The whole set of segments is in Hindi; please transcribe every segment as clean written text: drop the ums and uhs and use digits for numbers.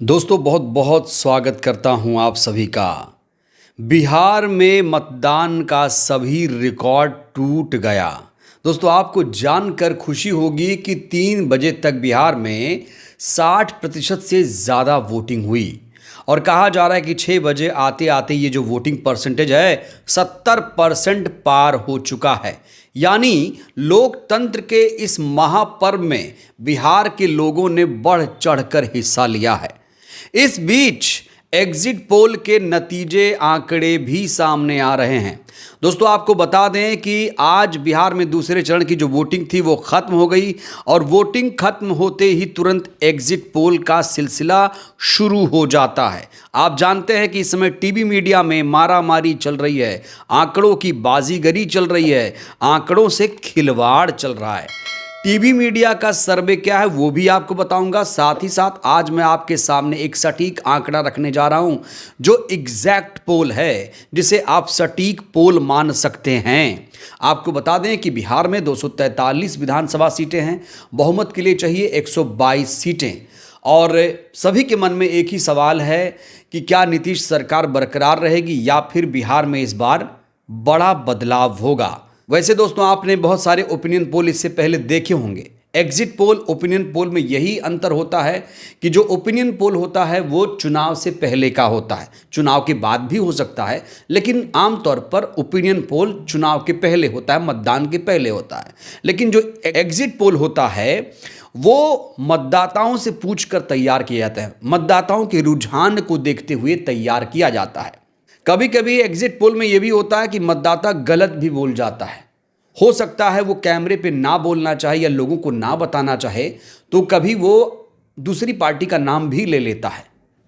दोस्तों बहुत बहुत स्वागत करता हूं आप सभी का। बिहार में मतदान का सभी रिकॉर्ड टूट गया। दोस्तों आपको जानकर खुशी होगी कि 3 बजे तक बिहार में 60% से ज़्यादा वोटिंग हुई और कहा जा रहा है कि 6 बजे आते आते ये जो वोटिंग परसेंटेज है 70% पार हो चुका है। यानी लोकतंत्र के इस महापर्व में बिहार के लोगों ने बढ़ चढ़कर हिस्सा लिया है। इस बीच एग्जिट पोल के नतीजे आंकड़े भी सामने आ रहे हैं। दोस्तों आपको बता दें कि आज बिहार में दूसरे चरण की जो वोटिंग थी वो खत्म हो गई और वोटिंग खत्म होते ही तुरंत एग्जिट पोल का सिलसिला शुरू हो जाता है। आप जानते हैं कि इस समय टीवी मीडिया में मारामारी चल रही है, आंकड़ों की बाजीगरी चल रही है, आंकड़ों से खिलवाड़ चल रहा है। टीवी मीडिया का सर्वे क्या है वो भी आपको बताऊंगा। साथ ही साथ आज मैं आपके सामने एक सटीक आंकड़ा रखने जा रहा हूं जो एग्जैक्ट पोल है, जिसे आप सटीक पोल मान सकते हैं। आपको बता दें कि बिहार में 243 विधानसभा सीटें हैं, बहुमत के लिए चाहिए 122 सीटें और सभी के मन में एक ही सवाल है कि क्या नीतीश सरकार बरकरार रहेगी या फिर बिहार में इस बार बड़ा बदलाव होगा। वैसे दोस्तों आपने बहुत सारे ओपिनियन पोल इससे पहले देखे होंगे। एग्जिट पोल ओपिनियन पोल में यही अंतर होता है कि जो ओपिनियन पोल होता है वो चुनाव से पहले का होता है, चुनाव के बाद भी हो सकता है, लेकिन आमतौर पर ओपिनियन पोल चुनाव के पहले होता है, मतदान के पहले होता है। लेकिन जो एग्जिट पोल होता है वो मतदाताओं से पूछकर तैयार किया जाता है, मतदाताओं के रुझान को देखते हुए तैयार किया जाता है। कभी कभी एग्जिट पोल में यह भी होता है कि मतदाता गलत भी बोल जाता है। हो सकता है वो कैमरे पे ना बोलना चाहे या लोगों को ना बताना चाहे, तो कभी वो दूसरी पार्टी का नाम भी ले लेता है।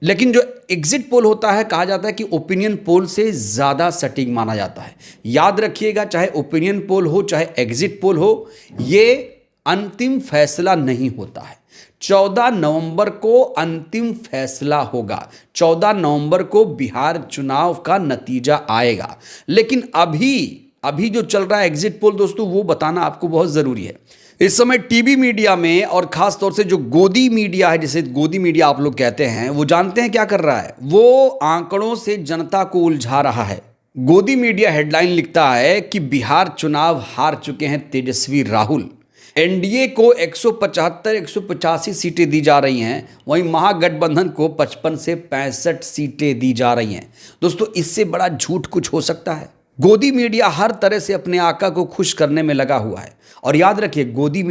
लेकिन जो एग्जिट पोल होता है कहा जाता है कि ओपिनियन पोल से ज़्यादा सटीक माना जाता है। याद रखिएगा, चाहे ओपिनियन पोल हो चाहे एग्जिट पोल हो, ये अंतिम फैसला नहीं होता है। 14 नवंबर को अंतिम फैसला होगा। 14 नवंबर को बिहार चुनाव का नतीजा आएगा। लेकिन अभी जो चल रहा है एग्जिट पोल दोस्तों, वो बताना आपको बहुत ज़रूरी है। इस समय टीवी मीडिया में और ख़ास तौर से जो गोदी मीडिया है, जिसे गोदी मीडिया आप लोग कहते हैं, वो जानते हैं क्या कर रहा है? वो आंकड़ों से जनता को उलझा रहा है। गोदी मीडिया हेडलाइन लिखता है कि बिहार चुनाव हार चुके हैं तेजस्वी राहुल। एनडीए को 175-185 सीटें दी जा रही हैं, वहीं महागठबंधन को 55 से 65 सीटें दी जा रही हैं। दोस्तों इससे बड़ा झूठ कुछ हो सकता है? गोदी मीडिया हर तरह से अपने आका को खुश करने में लगा हुआ है। और याद रखिए, गोदी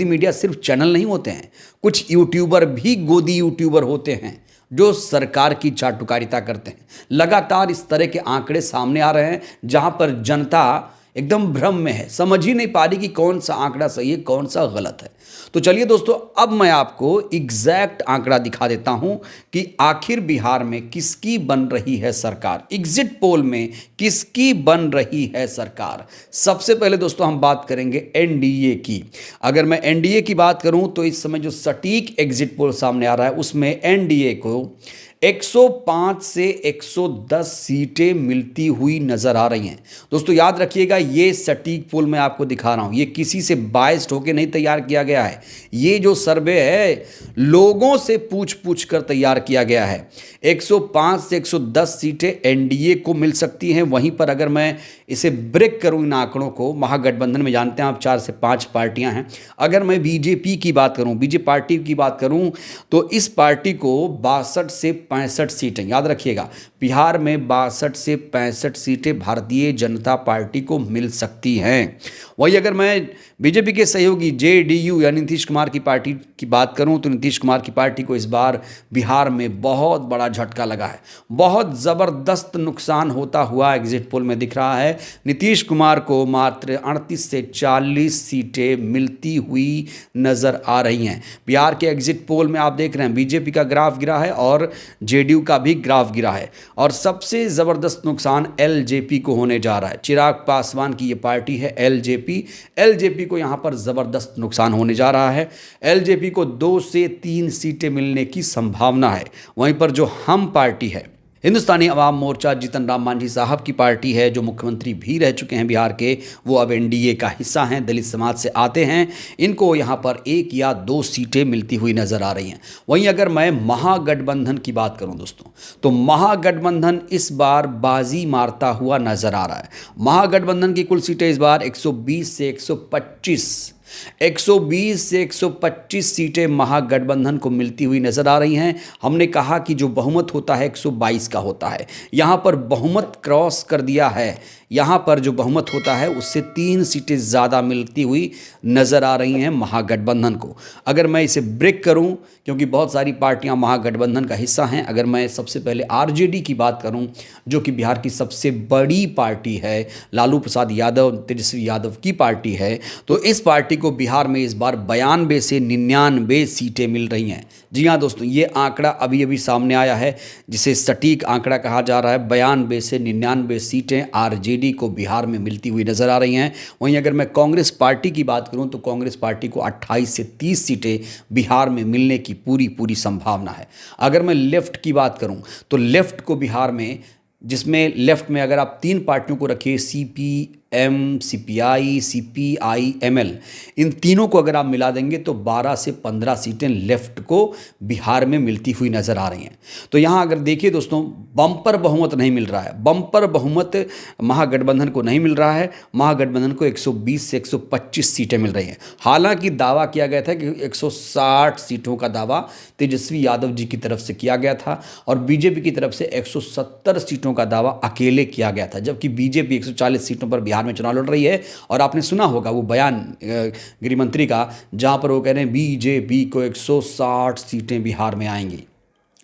मीडिया सिर्फ चैनल नहीं होते हैं, कुछ यूट्यूबर भी गोदी यूट्यूबर होते हैं जो सरकार की चाटुकारिता करते हैं। लगातार इस तरह के आंकड़े सामने आ रहे हैं जहां पर जनता एकदम भ्रम में है, समझ ही नहीं पा रही कि कौन सा आंकड़ा सही है कौन सा गलत है। तो चलिए दोस्तों, अब मैं आपको एग्जैक्ट आंकड़ा दिखा देता हूं कि आखिर बिहार में किसकी बन रही है सरकार, एग्जिट पोल में किसकी बन रही है सरकार। सबसे पहले दोस्तों हम बात करेंगे एनडीए की। अगर मैं एनडीए की बात करूं तो इस समय जो सटीक एग्जिट पोल सामने आ रहा है उसमें एनडीए को 105 से 110 सीटें मिलती हुई नजर आ रही हैं। दोस्तों याद रखिएगा, ये सटीक पोल मैं आपको दिखा रहा हूं, ये किसी से बायस्ड होकर नहीं तैयार किया गया है। ये जो सर्वे है लोगों से पूछ कर तैयार किया गया है। 105 से 110 सीटें एनडीए को मिल सकती हैं। वहीं पर अगर मैं इसे ब्रेक करूं इन आंकड़ों को, महागठबंधन में जानते हैं आप 4 से 5 पार्टियां हैं। अगर मैं बीजेपी की बात करूं, बीजेपी पार्टी की बात करूं, तो इस पार्टी को 62 से 65 सीटें, याद रखिएगा, बिहार में 62 से 65 सीटें भारतीय जनता पार्टी को मिल सकती हैं। वही अगर मैं बीजेपी के सहयोगी जेडीयू यानी नीतीश कुमार की पार्टी की बात करूं तो नीतीश कुमार की पार्टी को इस बार बिहार में बहुत बड़ा झटका लगा है। बहुत ज़बरदस्त नुकसान होता हुआ एग्जिट पोल में दिख रहा है। नीतीश कुमार को मात्र 38 से 40 सीटें मिलती हुई नज़र आ रही हैं। बिहार के एग्जिट पोल में आप देख रहे हैं बीजेपी का ग्राफ गिरा है और जेडीयू का भी ग्राफ गिरा है और सबसे ज़बरदस्त नुकसान एलजेपी को होने जा रहा है। चिराग पासवान की ये पार्टी है एलजेपी को यहाँ पर ज़बरदस्त नुकसान होने जा रहा है। एलजेपी को 2 से 3 सीटें मिलने की संभावना है। वहीं पर जो हम पार्टी है हिंदुस्तानी अवाम मोर्चा जीतन राम मांझी साहब की पार्टी है, जो मुख्यमंत्री भी रह चुके हैं बिहार के, वो अब एनडीए का हिस्सा हैं, दलित समाज से आते हैं। इनको यहाँ पर 1 या 2 सीटें मिलती हुई नजर आ रही हैं। वहीं अगर मैं महागठबंधन की बात करूं दोस्तों, तो महागठबंधन इस बार बाजी मारता हुआ नजर आ रहा है। महागठबंधन की कुल सीटें इस बार 120 से 120 से 125 सीटें महागठबंधन को मिलती हुई नजर आ रही हैं। हमने कहा कि जो बहुमत होता है 122 का होता है, यहां पर बहुमत क्रॉस कर दिया है। यहां पर जो बहुमत होता है उससे 3 सीटें ज़्यादा मिलती हुई नज़र आ रही हैं महागठबंधन को। अगर मैं इसे ब्रेक करूं, क्योंकि बहुत सारी पार्टियां महागठबंधन का हिस्सा हैं, अगर मैं सबसे पहले आरजेडी की बात करूं, जो कि बिहार की सबसे बड़ी पार्टी है, लालू प्रसाद यादव, तेजस्वी यादव की पार्टी है, तो इस पार्टी को बिहार में इस बार 92 से 99 सीटें मिल रही हैं। जी हाँ दोस्तों, ये आंकड़ा अभी अभी सामने आया है, जिसे सटीक आंकड़ा कहा जा रहा है। 92 से 99 सीटें आरजेडी को बिहार में मिलती हुई नजर आ रही हैं। वहीं अगर मैं कांग्रेस पार्टी की बात करूं, तो कांग्रेस पार्टी को 28 से 30 सीटें बिहार में मिलने की पूरी संभावना है। अगर मैं लेफ्ट की बात करूं, तो लेफ्ट को बिहार में, जिसमें लेफ्ट में अगर आप 3 पार्टियों को रखिए, सीपीएम, सीपीआई, सीपीआई-एमएल, इन तीनों को अगर आप मिला देंगे तो 12 से 15 सीटें लेफ्ट को बिहार में मिलती हुई नजर आ रही हैं। तो यहाँ अगर देखिए दोस्तों, बम्पर बहुमत नहीं मिल रहा है, बम्पर बहुमत महागठबंधन को नहीं मिल रहा है। महागठबंधन को 120 से 125 सीटें मिल रही हैं। हालांकि दावा किया गया था कि 160 सीटों का दावा तेजस्वी यादव जी की तरफ से किया गया था, और बीजेपी की तरफ से 170 सीटों का दावा अकेले किया गया था, जबकि बीजेपी 140 सीटों पर बिहार में चुनाव लड़ रही है। और आपने सुना होगा वो बयान गृह मंत्री का, जहां पर वो कह रहे हैं बीजेपी को 160 सीटें बिहार में आएंगी।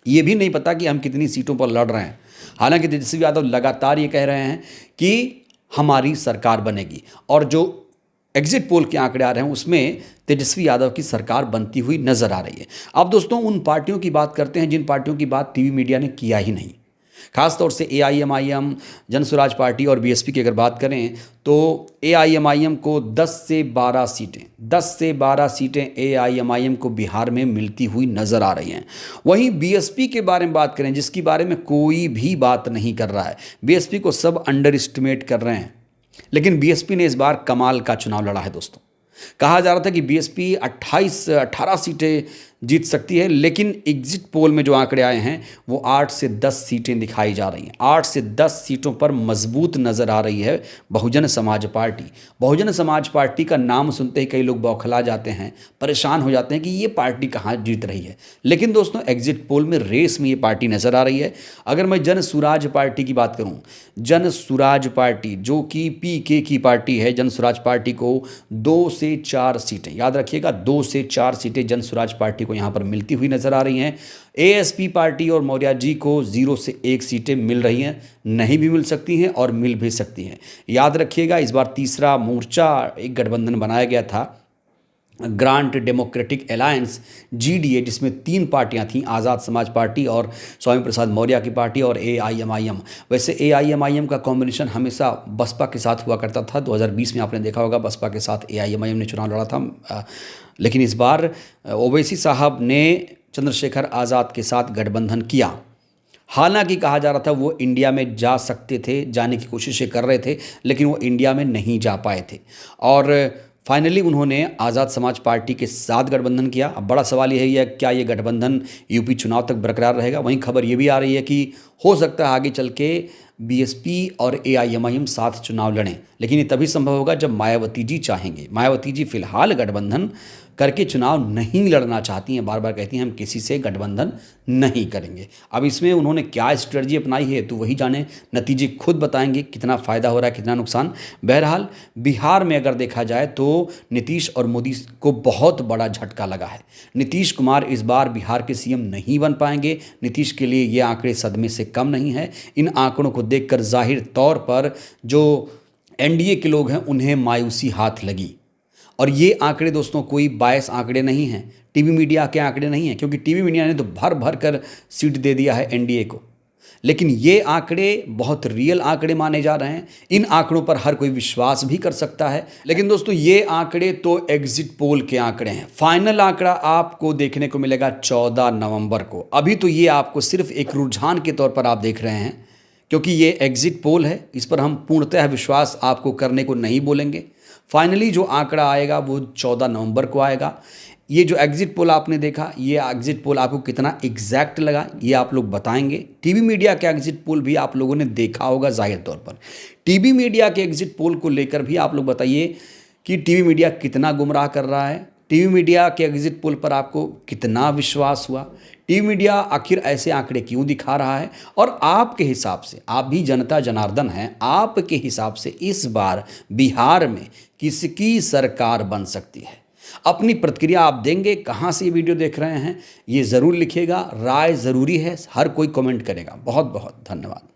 ये भी नहीं पता कि हम कितनी सीटों पर लड़ रहे हैं। हालांकि तेजस्वी यादव लगातार ये कह रहे हैं कि हमारी सरकार बनेगी, और जो एग्जिट पोल के आंकड़े आ रहे हैं उसमें तेजस्वी यादव की सरकार बनती हुई नजर आ रही है। अब दोस्तों, उन पार्टियों की बात करते हैं जिन पार्टियों की बात टीवी मीडिया ने किया ही नहीं। खासतौर से एआईएमआईएम, जन स्वराज पार्टी और बीएसपी की अगर बात करें, तो एआईएमआईएम को 10 से 12 सीटें एआईएमआईएम को बिहार में मिलती हुई नजर आ रही हैं। वहीं बीएसपी के बारे में बात करें, जिसके बारे में कोई भी बात नहीं कर रहा है, बीएसपी को सब अंडर एस्टिमेट कर रहे हैं, लेकिन बीएसपी ने इस बार कमाल का चुनाव लड़ा है दोस्तों। कहा जा रहा था कि बीएसपी 18 सीटें जीत सकती है, लेकिन एग्जिट पोल में जो आंकड़े आए हैं वो 8 से 10 सीटें दिखाई जा रही हैं। 8 से 10 सीटों पर मजबूत नजर आ रही है बहुजन समाज पार्टी। बहुजन समाज पार्टी का नाम सुनते ही कई लोग बौखला जाते हैं, परेशान हो जाते हैं कि ये पार्टी कहाँ जीत रही है। लेकिन दोस्तों, एग्जिट पोल में रेस में ये पार्टी नजर आ रही है। अगर मैं जन स्वराज पार्टी की बात करूँ, जन स्वराज पार्टी जो कि पीके की पार्टी है, जन स्वराज पार्टी को 2 से 4 सीटें, याद रखिएगा, 2 से 4 सीटें जन स्वराज पार्टी को यहाँ पर मिलती हुई नजर आ रही हैं। एएसपी पार्टी और मौर्य जी को 0 से 1 सीटें मिल रही हैं, नहीं भी मिल सकती हैं और मिल भी सकती हैं। याद रखिएगा, इस बार तीसरा मोर्चा एक गठबंधन बनाया गया था, ग्रांट डेमोक्रेटिक अलायंस जीडीए, जिसमें 3 पार्टियां थीं, आज़ाद समाज पार्टी और स्वामी प्रसाद मौर्य की पार्टी और एआईएमआईएम। वैसे एआईएमआईएम का कॉम्बिनेशन हमेशा बसपा के साथ हुआ करता था। 2020 में आपने देखा होगा, बसपा के साथ एआईएमआईएम ने चुनाव लड़ा था। लेकिन इस बार ओवैसी साहब ने चंद्रशेखर आज़ाद के साथ गठबंधन किया। हालांकि कहा जा रहा था वो इंडिया में जा सकते थे, जाने की कोशिशें कर रहे थे, लेकिन वो इंडिया में नहीं जा पाए थे, और फाइनली उन्होंने आज़ाद समाज पार्टी के साथ गठबंधन किया। अब बड़ा सवाल यही है, क्या ये गठबंधन यूपी चुनाव तक बरकरार रहेगा? वहीं खबर ये भी आ रही है कि हो सकता है आगे चल के बीएसपी और एआईएमआईएम साथ चुनाव लड़ें, लेकिन ये तभी संभव होगा जब मायावती जी चाहेंगे। मायावती जी फिलहाल गठबंधन करके चुनाव नहीं लड़ना चाहती हैं, बार बार कहती हैं हम किसी से गठबंधन नहीं करेंगे। अब इसमें उन्होंने क्या स्ट्रेटजी अपनाई है तो वही जाने, नतीजे खुद बताएंगे कितना फ़ायदा हो रहा है, कितना नुकसान। बहरहाल, बिहार में अगर देखा जाए तो नीतीश और मोदी को बहुत बड़ा झटका लगा है। नीतीश कुमार इस बार बिहार के सीएम नहीं बन पाएंगे। नीतीश के लिए ये आंकड़े सदमे से कम नहीं है। इन आंकड़ों को देखकर जाहिर तौर पर जो एनडीए के लोग हैं उन्हें मायूसी हाथ लगी। और ये आंकड़े दोस्तों कोई बायस आंकड़े नहीं हैं, टीवी मीडिया के आंकड़े नहीं हैं, क्योंकि टीवी मीडिया ने तो भर भर कर सीट दे दिया है एनडीए को। लेकिन ये आंकड़े बहुत रियल आंकड़े माने जा रहे हैं। इन आंकड़ों पर हर कोई विश्वास भी कर सकता है। लेकिन दोस्तों ये आंकड़े तो एग्जिट पोल के आंकड़े हैं। फाइनल आंकड़ा आपको देखने को मिलेगा 14 नवंबर को। अभी तो ये आपको सिर्फ एक रुझान के तौर पर आप देख रहे हैं, क्योंकि ये एग्जिट पोल है। इस पर हम पूर्णतः विश्वास आपको करने को नहीं बोलेंगे। फाइनली जो आंकड़ा आएगा वो 14 नवंबर को आएगा। ये जो एग्जिट पोल आपने देखा, ये एग्जिट पोल आपको कितना एग्जैक्ट लगा ये आप लोग बताएंगे। टीवी मीडिया के एग्जिट पोल भी आप लोगों ने देखा होगा जाहिर तौर पर। टीवी मीडिया के एग्जिट पोल को लेकर भी आप लोग बताइए कि टीवी मीडिया कितना गुमराह कर रहा है। टीवी मीडिया के एग्जिट पोल पर आपको कितना विश्वास हुआ। टीवी मीडिया आखिर ऐसे आंकड़े क्यों दिखा रहा है, और आपके हिसाब से, आप भी जनता जनार्दन हैं, आपके हिसाब से इस बार बिहार में किसकी सरकार बन सकती है? अपनी प्रतिक्रिया आप देंगे। कहाँ से ये वीडियो देख रहे हैं ये ज़रूर लिखिएगा। राय ज़रूरी है, हर कोई कमेंट करेगा। बहुत बहुत धन्यवाद।